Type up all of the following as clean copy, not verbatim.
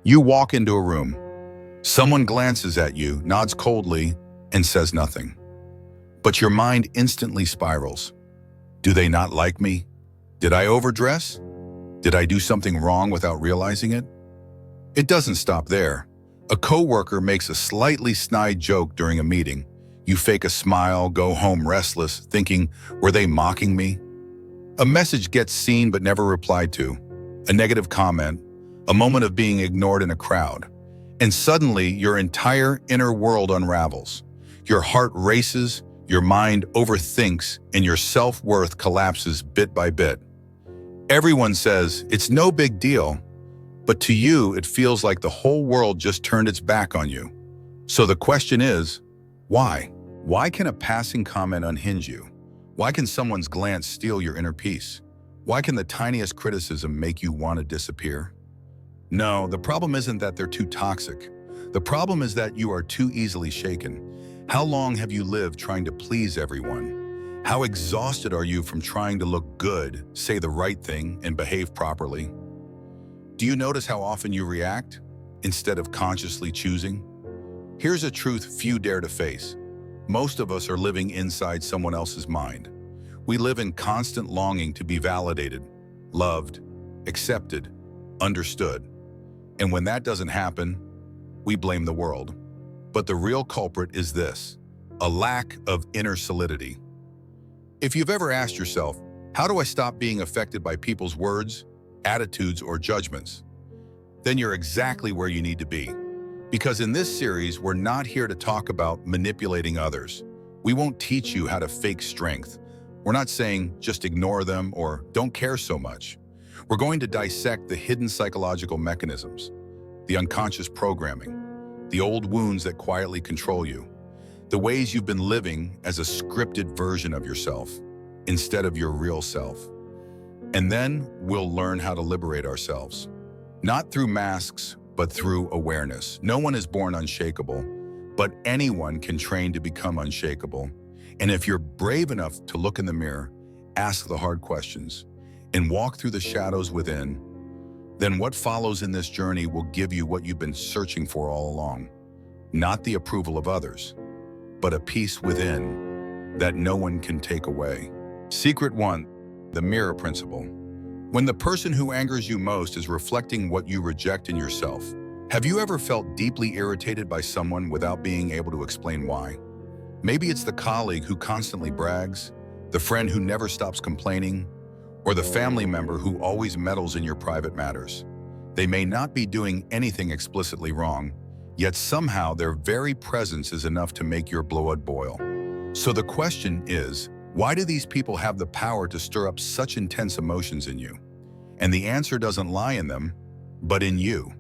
You walk into a room. Someone glances at you, nods coldly, and says nothing. But your mind instantly spirals. Do they not like me? Did I overdress? Did I do something wrong without realizing it? It doesn't stop there. A coworker makes a slightly snide joke during a meeting. You fake a smile, go home restless, thinking, were they mocking me? A message gets seen but never replied to. A negative comment, a moment of being ignored in a crowd. And suddenly, your entire inner world unravels. Your heart races, your mind overthinks, and your self-worth collapses bit by bit. Everyone says, it's no big deal, but to you, it feels like the whole world just turned its back on you. So the question is, why? Why can a passing comment unhinge you? Why can someone's glance steal your inner peace? Why can the tiniest criticism make you want to disappear? No, the problem isn't that they're too toxic. The problem is that you are too easily shaken. How long have you lived trying to please everyone? How exhausted are you from trying to look good, say the right thing, and behave properly? Do you notice how often you react instead of consciously choosing? Here's a truth few dare to face. Most of us are living inside someone else's mind. We live in constant longing to be validated, loved, accepted, understood. And when that doesn't happen, we blame the world. But the real culprit is this: a lack of inner solidity. If you've ever asked yourself, how do I stop being affected by people's words, attitudes, or judgments? Then you're exactly where you need to be. Because in this series, we're not here to talk about manipulating others. We won't teach you how to fake strength. We're not saying just ignore them or don't care so much. We're going to dissect the hidden psychological mechanisms, the unconscious programming, the old wounds that quietly control you, the ways you've been living as a scripted version of yourself instead of your real self. And then we'll learn how to liberate ourselves, not through masks, but through awareness. No one is born unshakable, but anyone can train to become unshakable. And if you're brave enough to look in the mirror, ask the hard questions, and walk through the shadows within, then what follows in this journey will give you what you've been searching for all along. Not the approval of others, but a peace within that no one can take away. Secret 1, the mirror principle. When the person who angers you most is reflecting what you reject in yourself, have you ever felt deeply irritated by someone without being able to explain why? Maybe it's the colleague who constantly brags, the friend who never stops complaining, or the family member who always meddles in your private matters. They may not be doing anything explicitly wrong, yet somehow their very presence is enough to make your blood boil. So the question is, why do these people have the power to stir up such intense emotions in you? And the answer doesn't lie in them, but in you.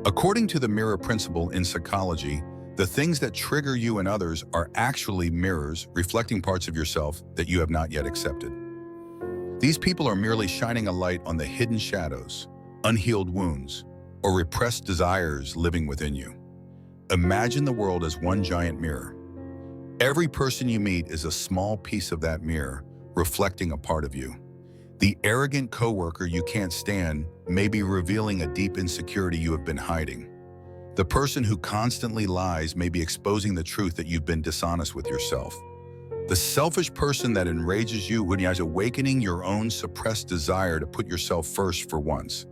According to the mirror principle in psychology, the things that trigger you and others are actually mirrors reflecting parts of yourself that you have not yet accepted. These people are merely shining a light on the hidden shadows, unhealed wounds, or repressed desires living within you. Imagine the world as one giant mirror. Every person you meet is a small piece of that mirror, reflecting a part of you. The arrogant coworker you can't stand may be revealing a deep insecurity you have been hiding. The person who constantly lies may be exposing the truth that you've been dishonest with yourself. The selfish person that enrages you when you're awakening your own suppressed desire to put yourself first for once.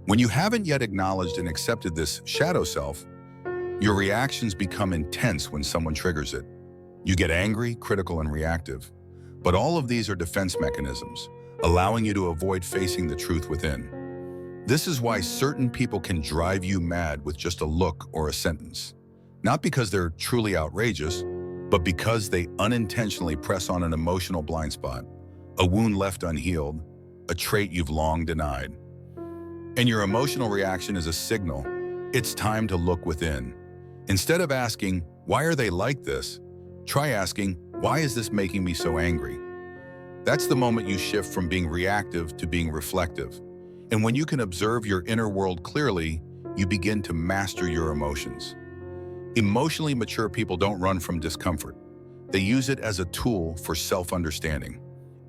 When you haven't yet acknowledged and accepted this shadow self, your reactions become intense when someone triggers it. You get angry, critical, and reactive. But all of these are defense mechanisms, allowing you to avoid facing the truth within. This is why certain people can drive you mad with just a look or a sentence. Not because they're truly outrageous, but because they unintentionally press on an emotional blind spot, a wound left unhealed, a trait you've long denied. And your emotional reaction is a signal. It's time to look within. Instead of asking, why are they like this? Try asking, why is this making me so angry? That's the moment you shift from being reactive to being reflective. And when you can observe your inner world clearly, you begin to master your emotions. Emotionally mature people don't run from discomfort. They use it as a tool for self-understanding.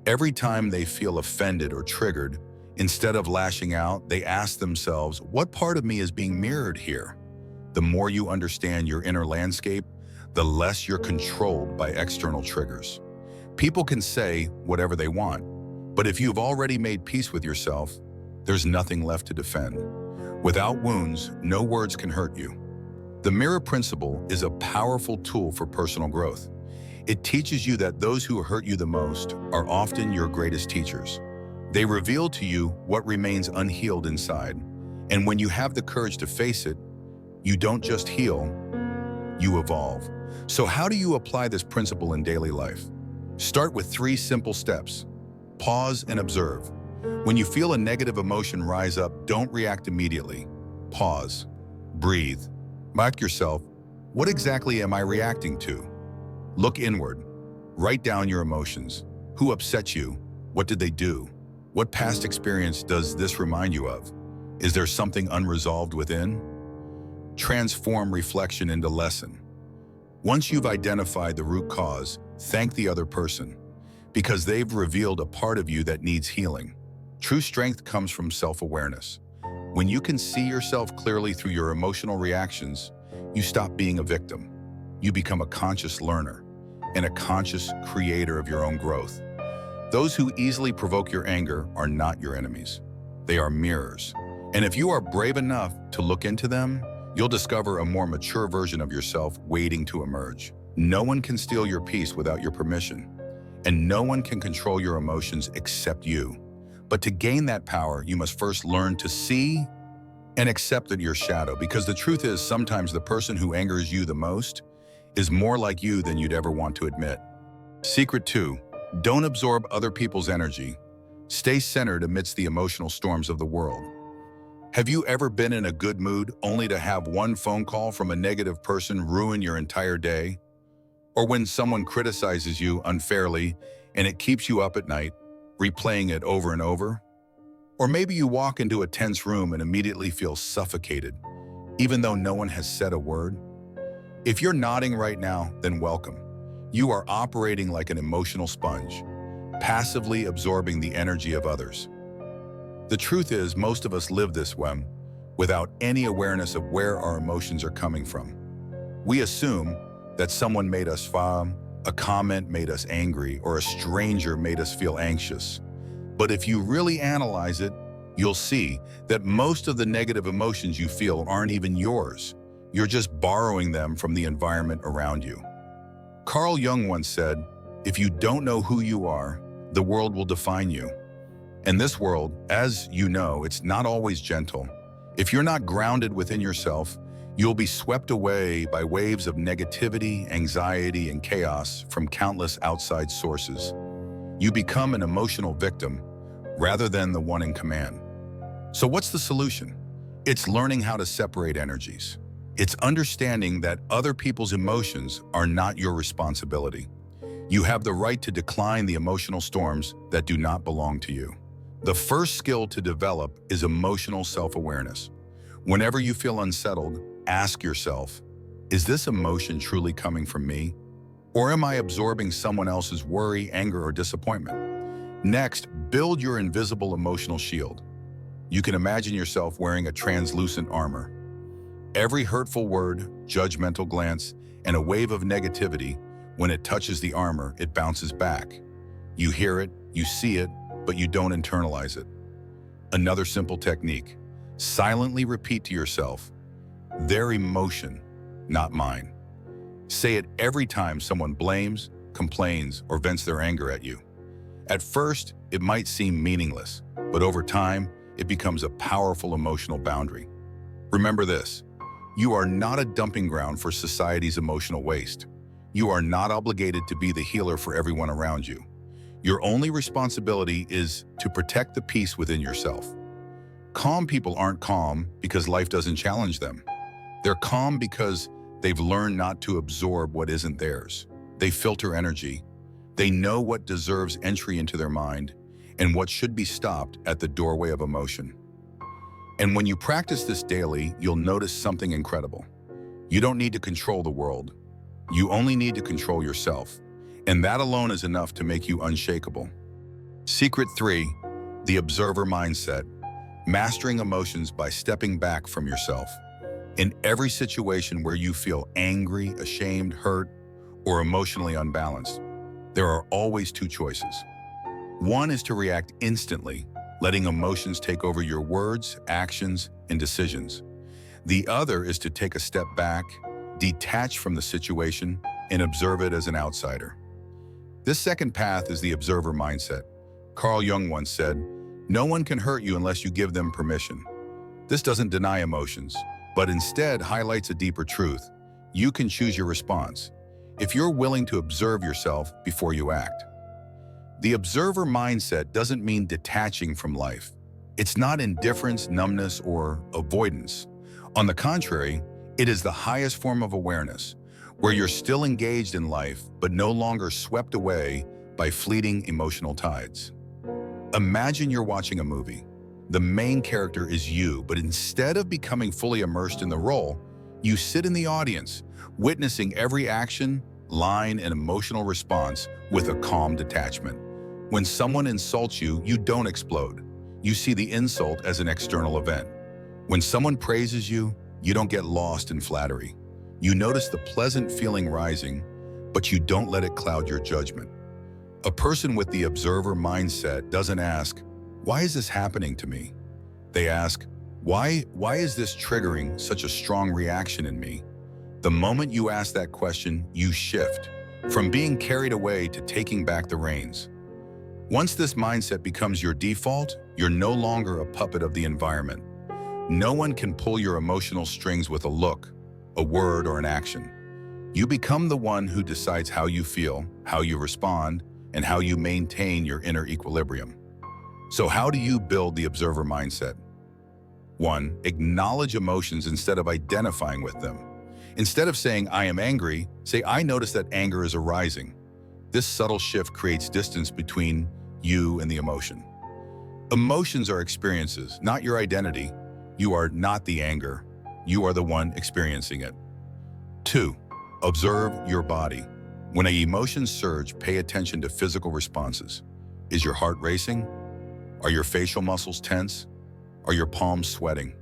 Every time they feel offended or triggered, Instead of lashing out, they ask themselves, what part of me is being mirrored here? The more you understand your inner landscape, the less you're controlled by external triggers. People can say whatever they want, but if you've already made peace with yourself, there's nothing left to defend. Without wounds, no words can hurt you. The mirror principle is a powerful tool for personal growth. It teaches you that those who hurt you the most are often your greatest teachers. They reveal to you what remains unhealed inside. And when you have the courage to face it, you don't just heal, you evolve. So how do you apply this principle in daily life? Start with 3 simple steps. Pause and observe. When you feel a negative emotion rise up, don't react immediately. Pause. Breathe. Ask yourself, what exactly am I reacting to? Look inward. Write down your emotions. Who upset you? What did they do? What past experience does this remind you of? Is there something unresolved within? Transform reflection into lesson. Once you've identified the root cause, thank the other person, because they've revealed a part of you that needs healing. True strength comes from self-awareness. When you can see yourself clearly through your emotional reactions, you stop being a victim. You become a conscious learner and a conscious creator of your own growth. Those who easily provoke your anger are not your enemies. They are mirrors. And if you are brave enough to look into them, you'll discover a more mature version of yourself waiting to emerge. No one can steal your peace without your permission, and no one can control your emotions except you. But to gain that power, you must first learn to see and accept that your shadow, because the truth is sometimes the person who angers you the most is more like you than you'd ever want to admit. Secret 2, don't absorb other people's energy. Stay centered amidst the emotional storms of the world. Have you ever been in a good mood only to have one phone call from a negative person ruin your entire day? Or when someone criticizes you unfairly and it keeps you up at night, replaying it over and over? Or maybe you walk into a tense room and immediately feel suffocated, even though no one has said a word? If you're nodding right now, then welcome. You are operating like an emotional sponge, passively absorbing the energy of others. The truth is, most of us live this way without any awareness of where our emotions are coming from. We assume that someone made us frown, a comment made us angry, or a stranger made us feel anxious. But if you really analyze it, you'll see that most of the negative emotions you feel aren't even yours. You're just borrowing them from the environment around you. Carl Jung once said, if you don't know who you are, the world will define you. And this world, as you know, it's not always gentle. If you're not grounded within yourself, you'll be swept away by waves of negativity, anxiety, and chaos from countless outside sources. You become an emotional victim rather than the one in command. So what's the solution? It's learning how to separate energies. It's understanding that other people's emotions are not your responsibility. You have the right to decline the emotional storms that do not belong to you. The first skill to develop is emotional self-awareness. Whenever you feel unsettled, ask yourself, is this emotion truly coming from me? Or am I absorbing someone else's worry, anger, or disappointment? Next, build your invisible emotional shield. You can imagine yourself wearing a translucent armor. Every hurtful word, judgmental glance, and a wave of negativity, when it touches the armor, it bounces back. You hear it, you see it, but you don't internalize it. Another simple technique: silently repeat to yourself, their emotion, not mine. Say it every time someone blames, complains, or vents their anger at you. At first, it might seem meaningless, but over time, it becomes a powerful emotional boundary. Remember this: you are not a dumping ground for society's emotional waste. You are not obligated to be the healer for everyone around you. Your only responsibility is to protect the peace within yourself. Calm people aren't calm because life doesn't challenge them. They're calm because they've learned not to absorb what isn't theirs. They filter energy. They know what deserves entry into their mind and what should be stopped at the doorway of emotion. And when you practice this daily, you'll notice something incredible. You don't need to control the world. You only need to control yourself. And that alone is enough to make you unshakable. Secret 3, The observer mindset, mastering emotions by stepping back from yourself. In every situation where you feel angry, ashamed, hurt, or emotionally unbalanced, there are always two choices. One is to react instantly, letting emotions take over your words, actions, and decisions. The other is to take a step back, detach from the situation, and observe it as an outsider. This second path is the observer mindset. Carl Jung once said, "No one can hurt you unless you give them permission." This doesn't deny emotions, but instead highlights a deeper truth. You can choose your response if you're willing to observe yourself before you act. The observer mindset doesn't mean detaching from life. It's not indifference, numbness, or avoidance. On the contrary, it is the highest form of awareness, where you're still engaged in life but no longer swept away by fleeting emotional tides. Imagine you're watching a movie. The main character is you, but instead of becoming fully immersed in the role, you sit in the audience, witnessing every action, line, and emotional response with a calm detachment. When someone insults you, you don't explode. You see the insult as an external event. When someone praises you, you don't get lost in flattery. You notice the pleasant feeling rising, but you don't let it cloud your judgment. A person with the observer mindset doesn't ask, "Why is this happening to me?" They ask, Why is this triggering such a strong reaction in me?" The moment you ask that question, you shift from being carried away to taking back the reins. Once this mindset becomes your default, you're no longer a puppet of the environment. No one can pull your emotional strings with a look, a word, or an action. You become the one who decides how you feel, how you respond, and how you maintain your inner equilibrium. So how do you build the observer mindset? 1. Acknowledge emotions instead of identifying with them. Instead of saying, "I am angry," say, "I notice that anger is arising." This subtle shift creates distance between you and the emotion. Emotions are experiences, not your identity. You are not the anger. You are the one experiencing it. 2. Observe your body. When an emotion surge, pay attention to physical responses. Is your heart racing? Are your facial muscles tense? Are your palms sweating?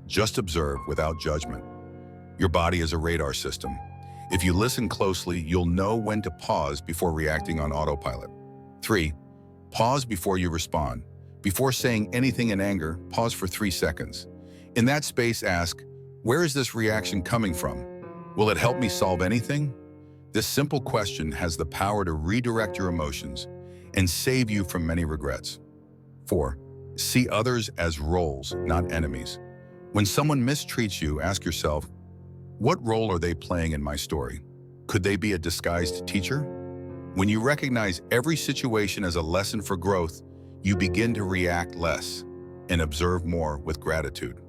Just observe without judgment. Your body is a radar system. If you listen closely, you'll know when to pause before reacting on autopilot. 3. Pause before you respond. Before saying anything in anger, pause for 3 seconds. In that space, ask, "Where is this reaction coming from? Will it help me solve anything?" This simple question has the power to redirect your emotions and save you from many regrets. 4. See others as roles, not enemies. When someone mistreats you, ask yourself, what role are they playing in my story? Could they be a disguised teacher? When you recognize every situation as a lesson for growth, you begin to react less and observe more with gratitude.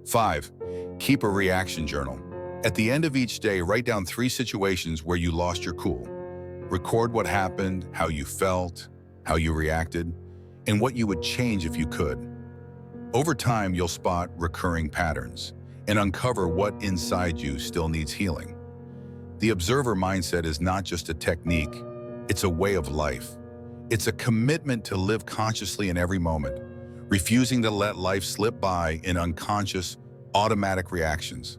5. Keep a reaction journal. At the end of each day, write down 3 situations where you lost your cool. Record what happened, how you felt, how you reacted, and what you would change if you could. Over time, you'll spot recurring patterns and uncover what inside you still needs healing. The observer mindset is not just a technique, it's a way of life. It's a commitment to live consciously in every moment, refusing to let life slip by in unconscious, automatic reactions.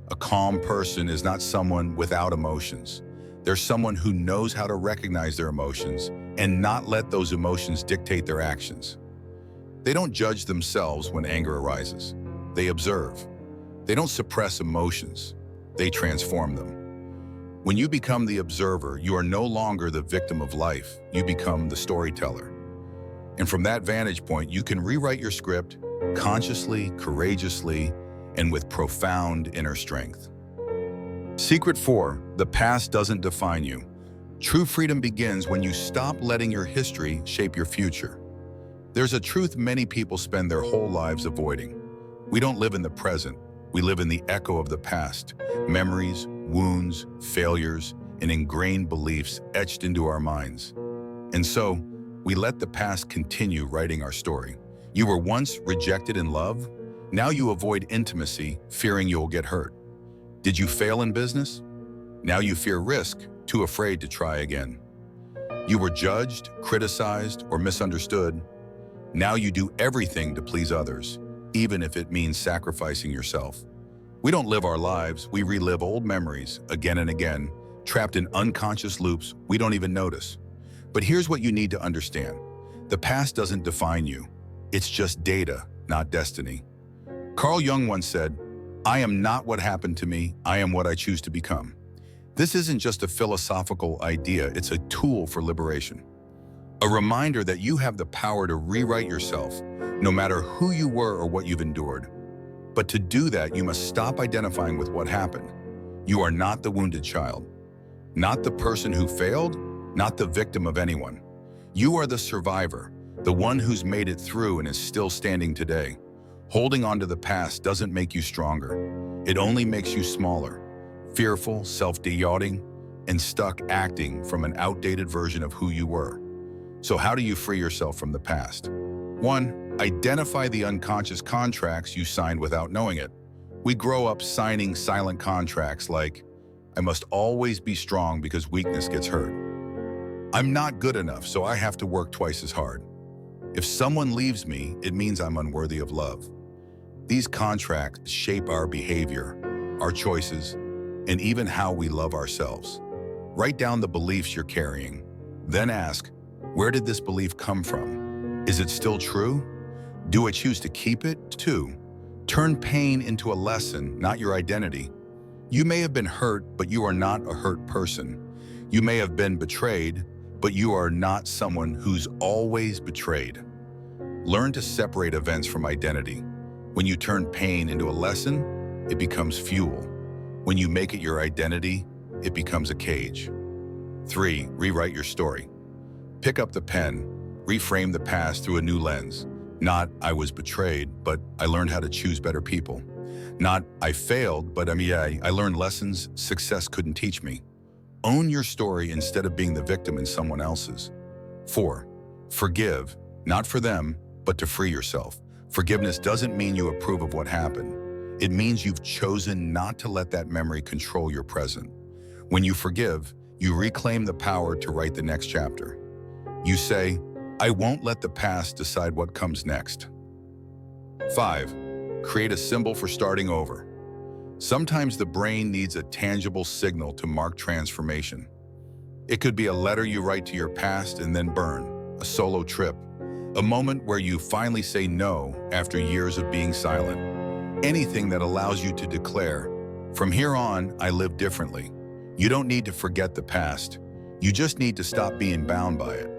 A calm person is not someone without emotions. They're someone who knows how to recognize their emotions and not let those emotions dictate their actions. They don't judge themselves when anger arises. They observe. They don't suppress emotions. They transform them. When you become the observer, you are no longer the victim of life. You become the storyteller. And from that vantage point, you can rewrite your script consciously, courageously, and with profound inner strength. Secret 4, the past doesn't define you. True freedom begins when you stop letting your history shape your future. There's a truth many people spend their whole lives avoiding. We don't live in the present. We live in the echo of the past. Memories, wounds, failures, and ingrained beliefs etched into our minds. And so, we let the past continue writing our story. You were once rejected in love. Now you avoid intimacy, fearing you'll get hurt. Did you fail in business? Now you fear risk, too afraid to try again. You were judged, criticized, or misunderstood. Now you do everything to please others, even if it means sacrificing yourself. We don't live our lives, we relive old memories again and again, trapped in unconscious loops we don't even notice. But here's what you need to understand. The past doesn't define you. It's just data, not destiny. Carl Jung once said, "I am not what happened to me, I am what I choose to become." This isn't just a philosophical idea, it's a tool for liberation. A reminder that you have the power to rewrite yourself, no matter who you were or what you've endured. But to do that, you must stop identifying with what happened. You are not the wounded child, not the person who failed, not the victim of anyone. You are the survivor, the one who's made it through and is still standing today. Holding on to the past doesn't make you stronger. It only makes you smaller, fearful, self-doubting, and stuck acting from an outdated version of who you were. So how do you free yourself from the past? 1. Identify the unconscious contracts you signed without knowing it. We grow up signing silent contracts like, "I must always be strong because weakness gets hurt." "I'm not good enough, so I have to work twice as hard." "If someone leaves me, it means I'm unworthy of love." These contracts shape our behavior, our choices, and even how we love ourselves. Write down the beliefs you're carrying. Then ask, where did this belief come from? Is it still true? Do I choose to keep it? 2. Turn pain into a lesson, not your identity. You may have been hurt, but you are not a hurt person. You may have been betrayed, but you are not someone who's always betrayed. Learn to separate events from identity. When you turn pain into a lesson, it becomes fuel. When you make it your identity, it becomes a cage. 3. Rewrite your story. Pick up the pen, reframe the past through a new lens. Not, "I was betrayed, but I learned how to choose better people." Not, "I failed, but I learned lessons success couldn't teach me." Own your story instead of being the victim in someone else's. 4. Forgive, not for them, but to free yourself. Forgiveness doesn't mean you approve of what happened. It means you've chosen not to let that memory control your present. When you forgive, you reclaim the power to write the next chapter. You say, "I won't let the past decide what comes next." 5. Create a symbol for starting over. Sometimes the brain needs a tangible signal to mark transformation. It could be a letter you write to your past and then burn, a solo trip, a moment where you finally say no after years of being silent. Anything that allows you to declare, "From here on, I live differently." You don't need to forget the past. You just need to stop being bound by it.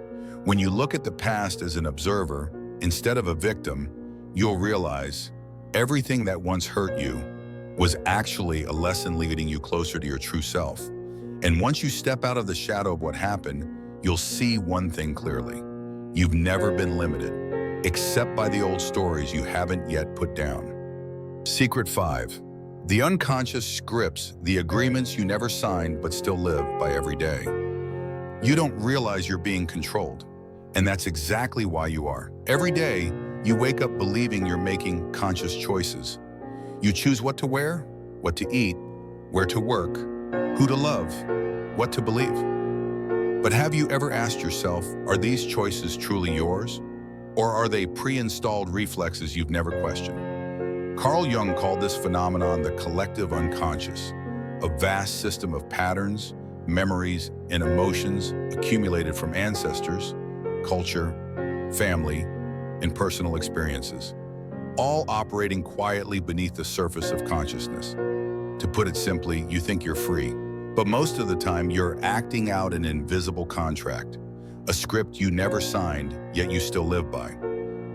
When you look at the past as an observer, instead of a victim, you'll realize everything that once hurt you was actually a lesson leading you closer to your true self. And once you step out of the shadow of what happened, you'll see one thing clearly. You've never been limited, except by the old stories you haven't yet put down. Secret 5. The unconscious scripts, the agreements you never signed but still live by every day. You don't realize you're being controlled, and that's exactly why you are. Every day, you wake up believing you're making conscious choices. You choose what to wear, what to eat, where to work, who to love, what to believe. But have you ever asked yourself, are these choices truly yours? Or are they pre-installed reflexes you've never questioned? Carl Jung called this phenomenon the collective unconscious, a vast system of patterns, memories, and emotions accumulated from ancestors, culture, family, and personal experiences, all operating quietly beneath the surface of consciousness. To put it simply, you think you're free, but most of the time you're acting out an invisible contract, a script you never signed, yet you still live by.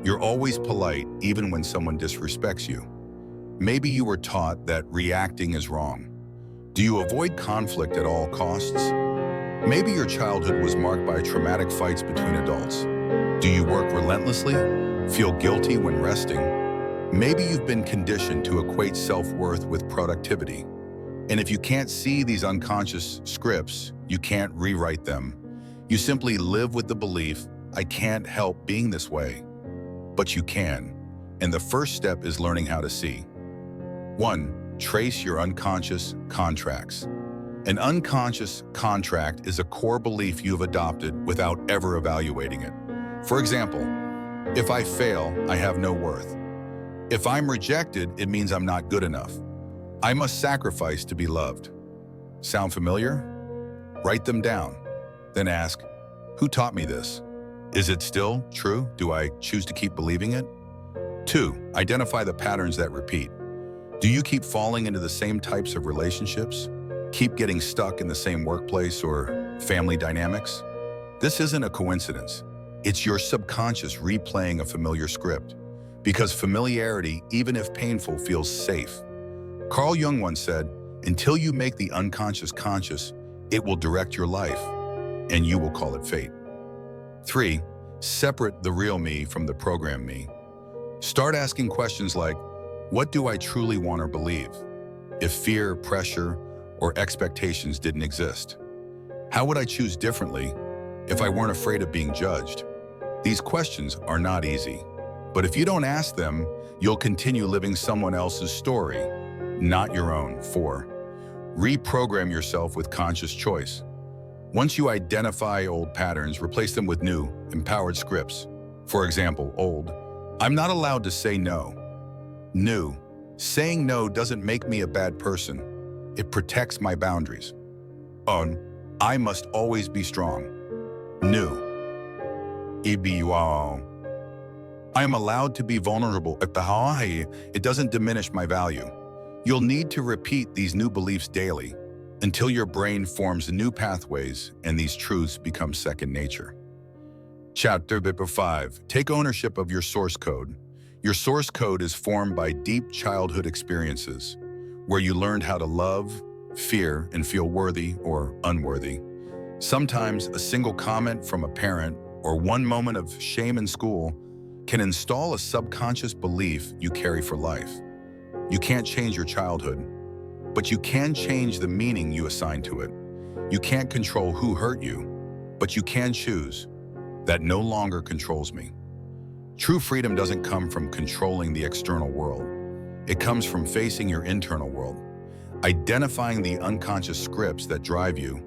You're always polite, even when someone disrespects you. Maybe you were taught that reacting is wrong. Do you avoid conflict at all costs? Maybe your childhood was marked by traumatic fights between adults. Do you work relentlessly? Feel guilty when resting? Maybe you've been conditioned to equate self-worth with productivity. And if you can't see these unconscious scripts, you can't rewrite them. You simply live with the belief, I can't help being this way. But you can. And the first step is learning how to see. 1. Trace your unconscious contracts. An unconscious contract is a core belief you've adopted without ever evaluating it. For example, If I fail, I have no worth. If I'm rejected, it means I'm not good enough. I must sacrifice to be loved. Sound familiar? Write them down. Then ask, who taught me this? Is it still true? Do I choose to keep believing it? 2. Identify the patterns that repeat. Do you keep falling into the same types of relationships? Keep getting stuck in the same workplace or family dynamics? This isn't a coincidence. It's your subconscious replaying a familiar script. Because familiarity, even if painful, feels safe. Carl Jung once said, until you make the unconscious conscious, it will direct your life, and you will call it fate. 3. Separate the real me from the programmed me. Start asking questions like, what do I truly want or believe? If fear, pressure, or expectations didn't exist? How would I choose differently if I weren't afraid of being judged? These questions are not easy, but if you don't ask them, you'll continue living someone else's story, not your own. 4. Reprogram yourself with conscious choice. Once you identify old patterns, replace them with new, empowered scripts. For example, old, I'm not allowed to say no. New, saying no doesn't make me a bad person. It protects my boundaries. On, I must always be strong. New, I am allowed to be vulnerable. It doesn't diminish my value. You'll need to repeat these new beliefs daily until your brain forms new pathways and these truths become second nature. Chapter 5. Take ownership of your source code. Your source code is formed by deep childhood experiences where you learned how to love, fear, and feel worthy or unworthy. Sometimes a single comment from a parent or one moment of shame in school can install a subconscious belief you carry for life. You can't change your childhood, but you can change the meaning you assign to it. You can't control who hurt you, but you can choose that no longer controls me. True freedom doesn't come from controlling the external world. It comes from facing your internal world, identifying the unconscious scripts that drive you,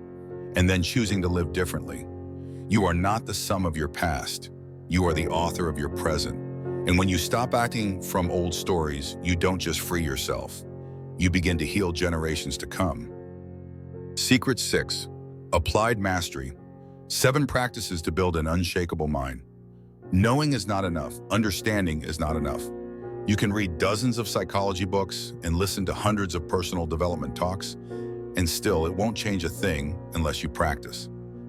and then choosing to live differently. You are not the sum of your past. You are the author of your present. And when you stop acting from old stories, you don't just free yourself. You begin to heal generations to come. Secret 6. Applied mastery. 7 practices to build an unshakable mind. Knowing is not enough. Understanding is not enough. You can read dozens of psychology books and listen to hundreds of personal development talks, and still it won't change a thing unless you practice.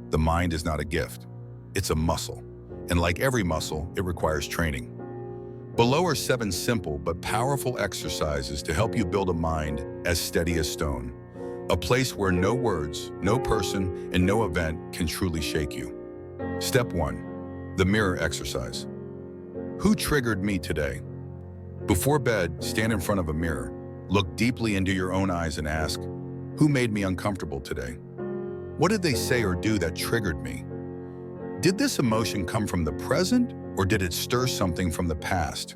The mind is not a gift. It's a muscle. And like every muscle, it requires training. Below are 7 simple but powerful exercises to help you build a mind as steady as stone. A place where no words, no person, and no event can truly shake you. Step 1. The mirror exercise. Who triggered me today? Before bed, stand in front of a mirror. Look deeply into your own eyes and ask, who made me uncomfortable today? What did they say or do that triggered me? Did this emotion come from the present, or did it stir something from the past?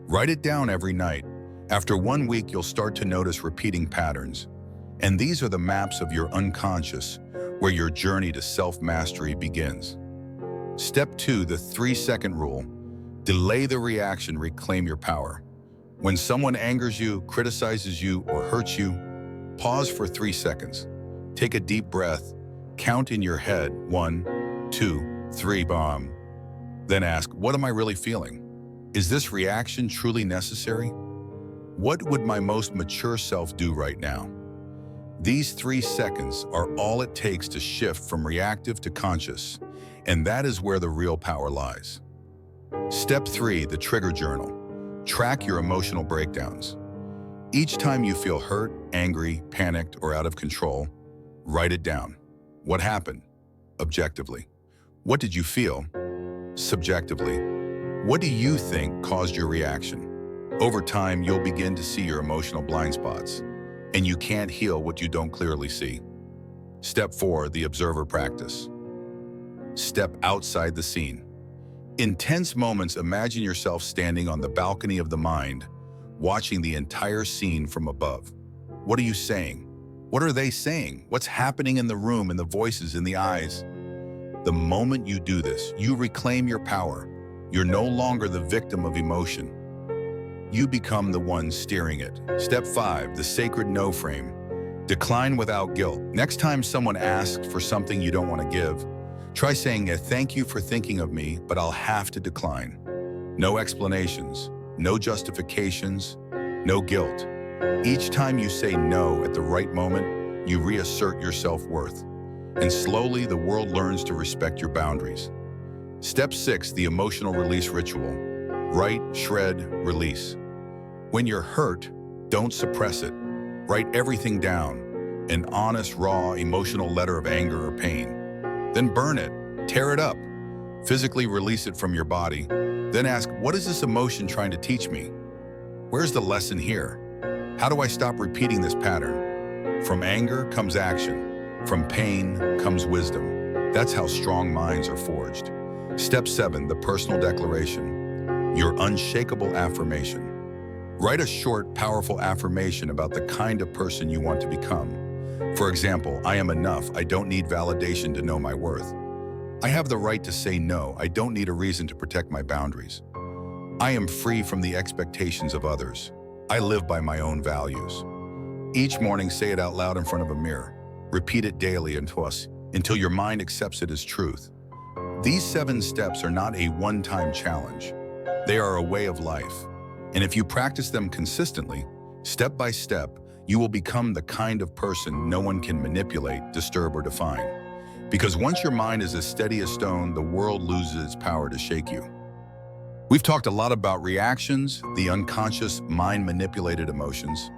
Write it down every night. After 1 week, you'll start to notice repeating patterns. And these are the maps of your unconscious, where your journey to self-mastery begins. Step 2, the 3-second rule. Delay the reaction, reclaim your power. When someone angers you, criticizes you, or hurts you, pause for 3 seconds. Take a deep breath, count in your head, 1, 2, 3, bomb. Then ask, what am I really feeling? Is this reaction truly necessary? What would my most mature self do right now? These 3 seconds are all it takes to shift from reactive to conscious, and that is where the real power lies. Step 3, the trigger journal. Track your emotional breakdowns. Each time you feel hurt, angry, panicked, or out of control, write it down. What happened? Objectively. What did you feel? Subjectively. What do you think caused your reaction? Over time, you'll begin to see your emotional blind spots, and you can't heal what you don't clearly see. Step 4, the observer practice. Step outside the scene. In tense moments, imagine yourself standing on the balcony of the mind, watching the entire scene from above. What are you saying? What are they saying? What's happening in the room, in the voices, in the eyes? The moment you do this, you reclaim your power. You're no longer the victim of emotion. You become the one steering it. Step 5, the sacred no frame. Decline without guilt. Next time someone asks for something you don't want to give, try saying thank you for thinking of me, but I'll have to decline. No explanations, no justifications, no guilt. Each time you say no at the right moment, you reassert your self-worth. And slowly, the world learns to respect your boundaries. Step 6, the emotional release ritual. Write, shred, release. When you're hurt, don't suppress it. Write everything down, an honest, raw, emotional letter of anger or pain. Then burn it, tear it up. Physically release it from your body. Then ask, what is this emotion trying to teach me? Where's the lesson here? How do I stop repeating this pattern? From anger comes action. From pain comes wisdom. That's how strong minds are forged. Step 7, the personal declaration. Your unshakable affirmation. Write a short, powerful affirmation about the kind of person you want to become. For example, I am enough. I don't need validation to know my worth. I have the right to say no. I don't need a reason to protect my boundaries. I am free from the expectations of others. I live by my own values. Each morning, say it out loud in front of a mirror. Repeat it daily until your mind accepts it as truth. These 7 steps are not a one-time challenge. They are a way of life. And if you practice them consistently, step by step, you will become the kind of person no one can manipulate, disturb, or define. Because once your mind is as steady as stone, the world loses its power to shake you. We've talked a lot about reactions, the unconscious, mind-manipulated emotions,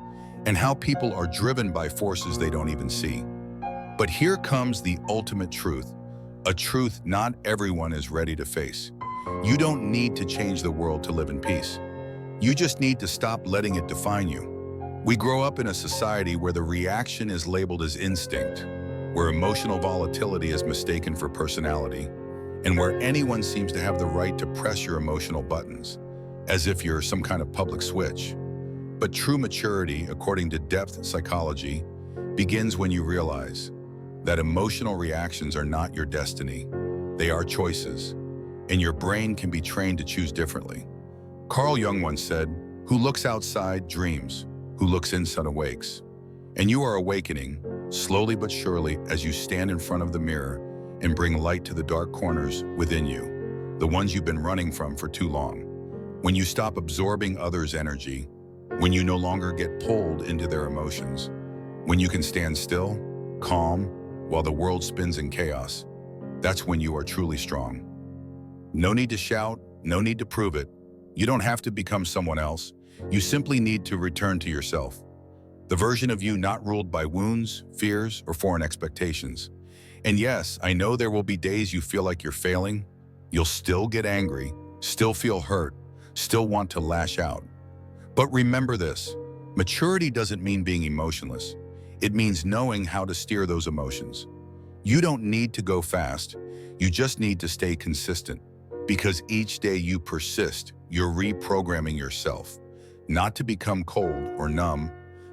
and how people are driven by forces they don't even see. But here comes the ultimate truth, a truth not everyone is ready to face. You don't need to change the world to live in peace. You just need to stop letting it define you. We grow up in a society where the reaction is labeled as instinct, where emotional volatility is mistaken for personality, and where anyone seems to have the right to press your emotional buttons, as if you're some kind of public switch. But true maturity, according to depth psychology, begins when you realize that emotional reactions are not your destiny. They are choices, and your brain can be trained to choose differently. Carl Jung once said, "Who looks outside dreams, who looks inside awakes." And you are awakening, slowly but surely, as you stand in front of the mirror and bring light to the dark corners within you, the ones you've been running from for too long. When you stop absorbing others' energy, when you no longer get pulled into their emotions, when you can stand still, calm, while the world spins in chaos, that's when you are truly strong. No need to shout, no need to prove it. You don't have to become someone else. You simply need to return to yourself. The version of you not ruled by wounds, fears, or foreign expectations. And yes, I know there will be days you feel like you're failing. You'll still get angry, still feel hurt, still want to lash out. But remember this, maturity doesn't mean being emotionless. It means knowing how to steer those emotions. You don't need to go fast. You just need to stay consistent. Because each day you persist, you're reprogramming yourself, not to become cold or numb,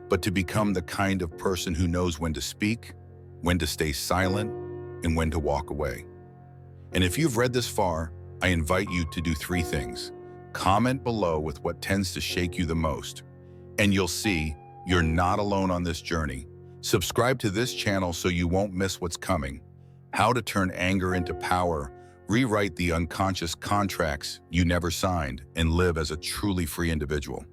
but to become the kind of person who knows when to speak, when to stay silent, and when to walk away. And if you've read this far, I invite you to do 3 things. Comment below with what tends to shake you the most, and you'll see you're not alone on this journey. Subscribe to this channel so you won't miss what's coming. How to turn anger into power, rewrite the unconscious contracts you never signed, and live as a truly free individual.